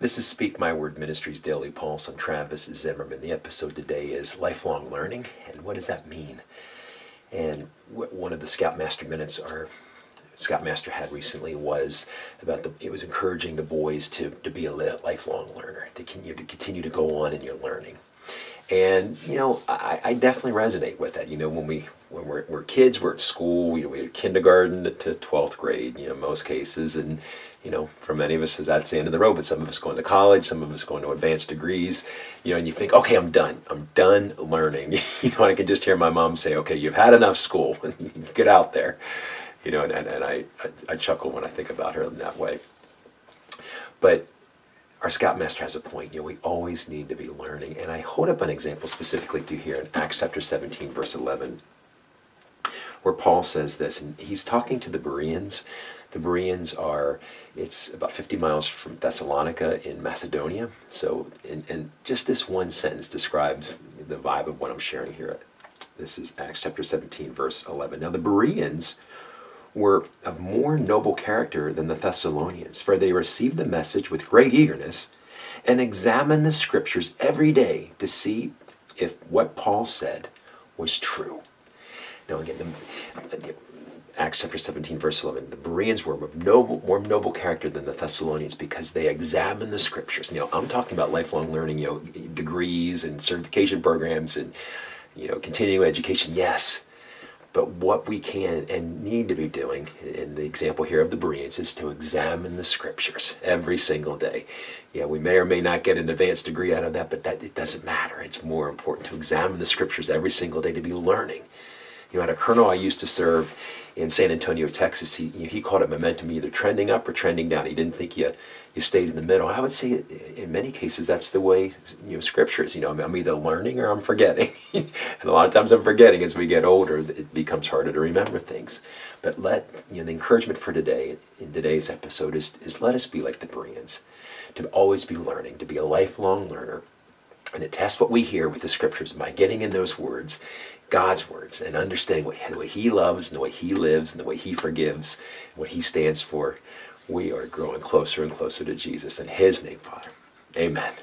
This is Speak My Word Ministries Daily Pulse. I'm Travis Zimmerman. The episode today is lifelong learning, and what does that mean? And one of the Scoutmaster minutes our Scoutmaster had recently was about it was encouraging the boys to be a lifelong learner, to continue to go on in your learning. And I definitely resonate with that. When we're kids, we're at school. We're kindergarten to 12th grade. Most cases, and for many of us, that's the end of the road. But some of us going to college, some of us going to advanced degrees. And you think, okay, I'm done. I'm done learning. And I can just hear my mom say, okay, you've had enough school. Get out there. And I chuckle when I think about her in that way. But our Scoutmaster has a point. We always need to be learning. And I hold up an example specifically to here in Acts chapter 17, verse 11, where Paul says this, and he's talking to the Bereans. The Bereans it's about 50 miles from Thessalonica in Macedonia. So, and just this one sentence describes the vibe of what I'm sharing here. This is Acts chapter 17, verse 11. Now the Bereans were of more noble character than the Thessalonians, for they received the message with great eagerness and examined the scriptures every day to see if what Paul said was true. Now again, Acts chapter 17, verse 11, the Bereans were of more noble character than the Thessalonians because they examined the scriptures. I'm talking about lifelong learning, degrees and certification programs and, continuing education, yes. But what we can and need to be doing, in the example here of the Bereans, is to examine the scriptures every single day. We may or may not get an advanced degree out of that, but it doesn't matter. It's more important to examine the scriptures every single day, to be learning. At a colonel I used to serve in San Antonio, Texas, he called it momentum, either trending up or trending down. He didn't think you stayed in the middle. And I would say in many cases that's the way scripture is. I'm either learning or I'm forgetting. And a lot of times I'm forgetting. As we get older, it becomes harder to remember things. But the encouragement for today, in today's episode, is let us be like the Bereans, to always be learning, to be a lifelong learner, and to test what we hear with the scriptures by getting in those words, God's words, and understanding the way He loves and the way He lives and the way He forgives and what He stands for. We are growing closer and closer to Jesus. In His name, Father. Amen.